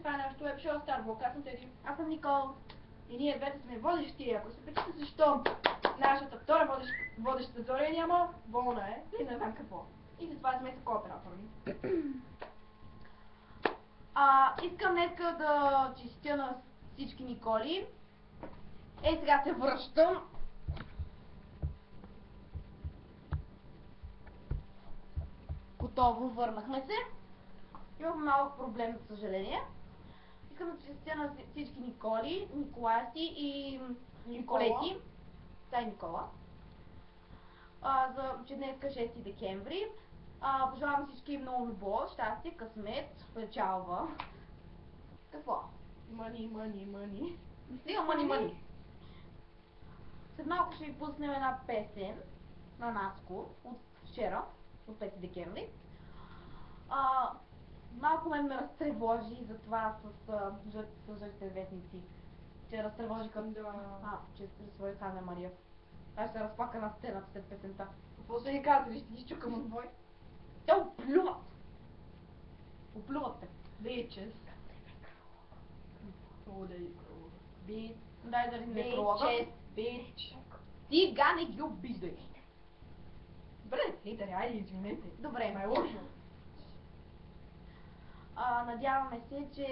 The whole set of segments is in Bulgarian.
това нещо е шоу Старбук, аз съм Теди. Аз съм Никол. И ние двете сме водещи, ако се питате защо нашата втора водеща Зоря няма, болна е и не знам какво. И затова сме са кооператори. Искам днеска да честитя на всички Николи. Сега се връщам. Готово, върнахме се. Имам малък проблем, за съжаление. Искам да честитя на всички Николи, Николаси и Николети. Тай Никола. Че днеска 6 декември. Пожелавам всички много любов, щастие, късмет, печалба. Какво? Мъни. Стига мъни. След малко ще ви пуснем една песен на Наско от вчера, от 5 декември. Малко ме разтревожи за това с жълтите вестници. Че разтревожиха, че се разсвоиха Анна Мария. Аз ще се разплака на сцената след песента. Какво се ни казали? Ще ги чукам от бой? Те оплюват! Оплюват те. Вечес. Бич. Дай да не пролога. Бич. Ти не ги обиждай. Добре, литери, айде, извинете. Добре. Ма е лошо. Надяваме се, че...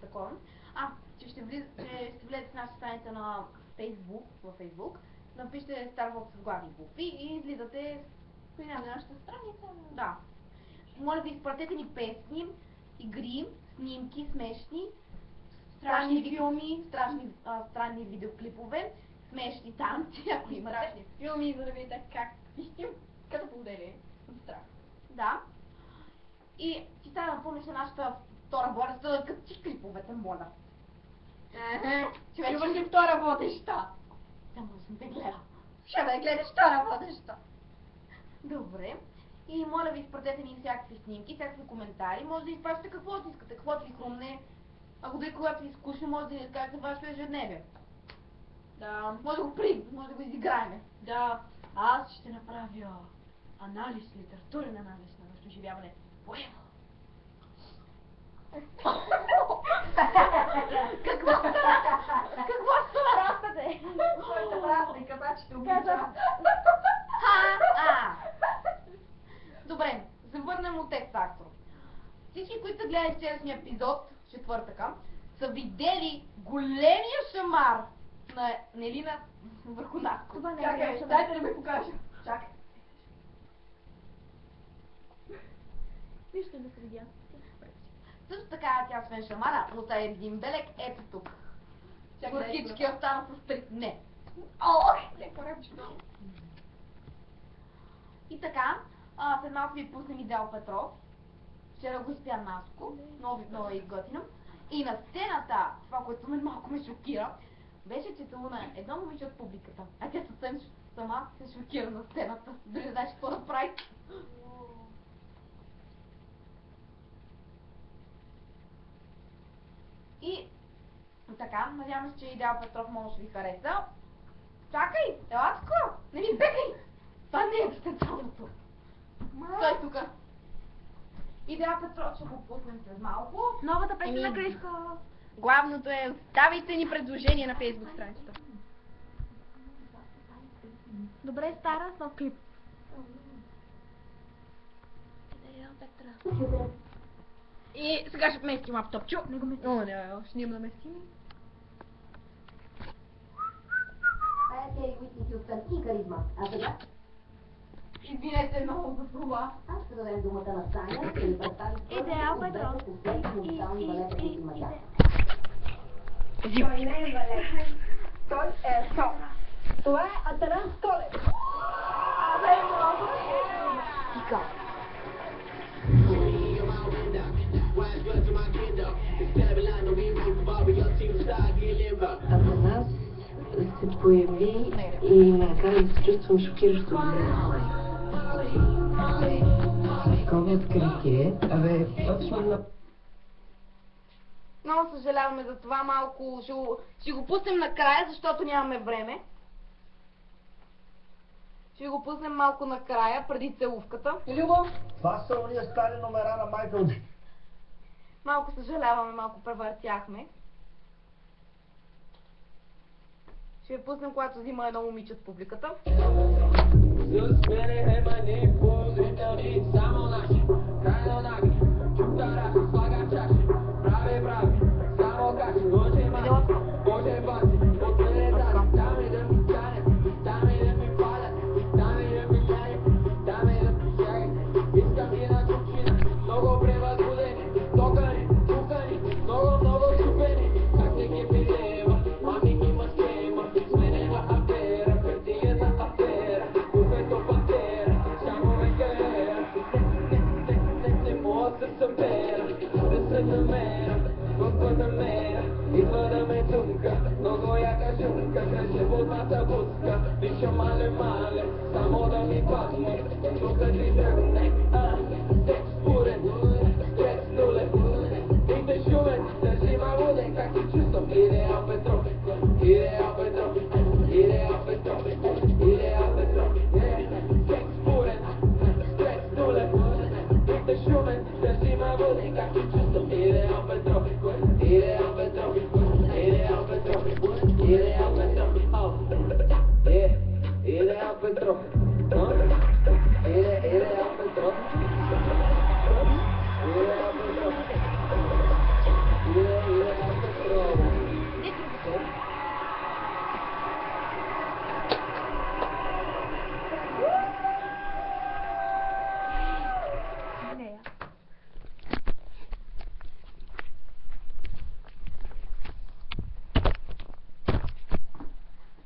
такова. Че ще влезете в нашата страница на Facebook, във Facebook. Напишете Starbucks с главни букви и излизате при нашата страница. Да. Моля ви, изпратете ни песни, игри, снимки, смешни, страшни филми, странни видеоклипове, смешни танци, ако имате. Страшни филми, за да видите как пишем, като поделие. Страх. Да. И ти трябва да помниш на нашата втора водеща, да качи клиповете, моля. Ще имаш ли втора водеща? Само да съм те гледа. Ще ме гледаш втора водеща. Добре. И моля ви, изпратете ни всякакви снимки, всякакви коментари. Може да изпращате каквото искате, каквото ви хрумне. Ако дори когато ви скучно, може да ни разкажете вашето ежедневие. Да. Може да го изиграем. Да. Аз ще направя анализ, литературен анализ на нашето изживяване. Поема. Какво става? Своята празник, каза, че те обича. Добре, завърнем от текст актор. Всички, които са гледали вчерашния епизод, четвъртъка, са видели големия шамар на Нелина върху Наско. Това не е. Дайте да ми покажа. Чакай. Вижте да се видя. Също така тя освен шамара, но са един белек ето тук. Всички останат с три. Не. И така, след малко ви пуснем Идеал Петров. Вчера го изпя Наско, много и готино. И на сцената, това, което мен малко ме шокира, беше, че целуна едно момиче от публиката. А тя съвсем сама се шокира на сцената. Дори не знаеш какво да прави. И така, надявам се, че Идеал Петров може да ви хареса. Чакай, ела скоро! Не ми бегай! Това не е дистанционното. Стой тука. Идеал Петров ще го пуснем след малко. Новата песен на Кришко. Главното е, давайте ни предложение на Facebook страницата. Добре, стара, с нов клип. И сега ще вместим лаптопчо. Не го мести. О, не, ще няма да местим. Тя егоистики от харизма. А сега? Извинете много за това. Аз ще дадем думата на Таня, да ни представи Идеал Петров. последни музикални балета, които има тя. Той не е балет. Той е шоу. Това е Атанас Колев. Абе, много Тика. Атанас се появи и ме накара да се чувствам шокиращо добре. Такова откритие. Абе, точно на... Много съжаляваме за това, малко ще го пуснем накрая, защото нямаме време. Ще го пуснем малко накрая, преди целувката. Любов. Това са уния стари номера на Майкъл. Малко съжаляваме, малко превъртяхме. Ще ви пуснем, когато взима едно момиче от публиката.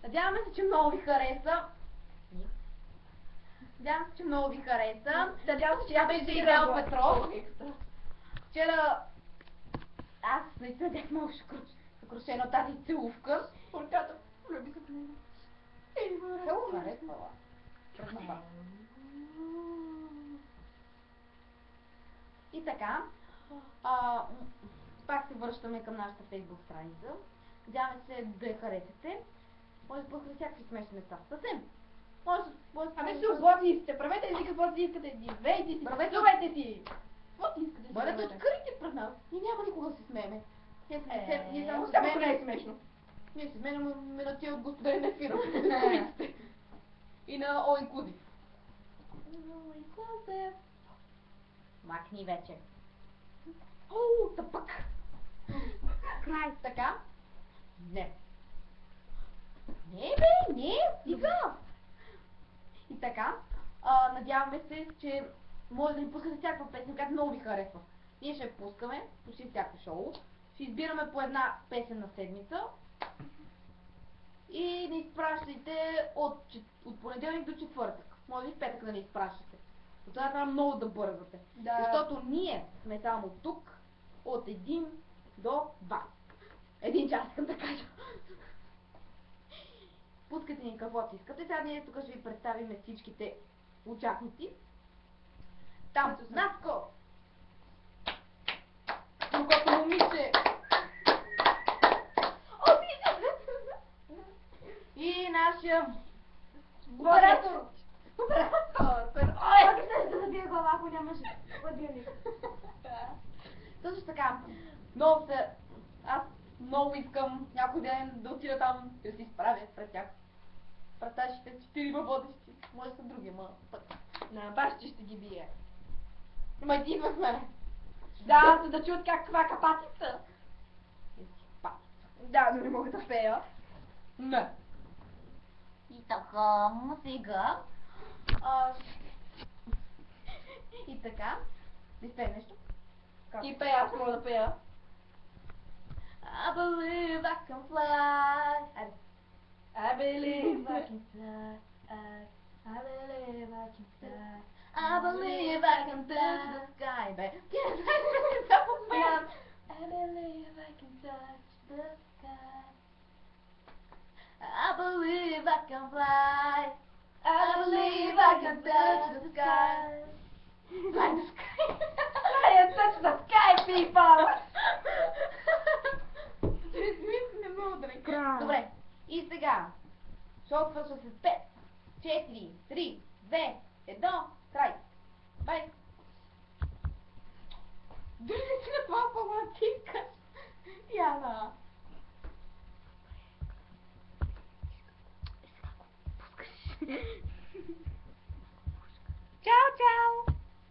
Надяваме се, че много ви хареса. Надявам се, че много ви хареса. Надявам се, че Тя беше Идеал Петров. Вчера аз наистина бях много съкрушена от тази целувка. Порката, влюби се в него. Се го харесвала. И така, пак се връщаме към нашата Facebook страница. Надяваме се да я харесате. Може да пускате всякакви смешни неща. Съвсем. Абе, свободни сте, правете си каквото си искате, живейте си, танцувайте си. Каквото искате си Бъдете правете. открити пред нас. Ние няма никога да се смееме. Ние само се Само не е сменяме. смешно. Ние се сменяме на тия от господин Ефира. И на All Inclusive. Махни вече. О, тъпък. Край. Така? Не. Не бе, не, стига. И така, надяваме се, че може да ни пускате всякаква песен, която много ви харесва. Ние ще я пускаме, почти всяко шоу. Ще избираме по една песен на седмица. И ни изпращайте от понеделник до четвъртък. Може и в петък да ни изпращате. Но това трябва много да бързате. Да. Защото ние сме само тук от 1 до 2. 1 час искам да кажа. Пускайте ни каквото искате. Сега ние тук ще ви представим всичките участници. Там, Наско! Другото момиче! И нашия оператор! Ой, ще се забие глава, ако нямаше хладилник. Също така, много се... Аз много искам някой ден да отида там и да се изправя пред тях. Пред нашите 4 водещи. Може са други, ма пък. На бащи ще ги бие. Ма ти идва с мене. Да, за да чуят каква капатица. Да, но не мога да пея. Не. И така, сега. И така. Да изпея нещо. И пея, аз мога да пея. I believe I can fly. I believe I can fly. I believe I can fly. I believe I can touch the sky, babe. I believe I can touch the sky. I believe I can fly. I believe I can touch the sky. Fly the sky. Fly and touch the sky, people! Не мога да не Край. Добре, и сега. Шоу свършва с 5, 4, 3, 2, 1, край. Бай. Дали си на това палатинка? Яна. Чао, чао!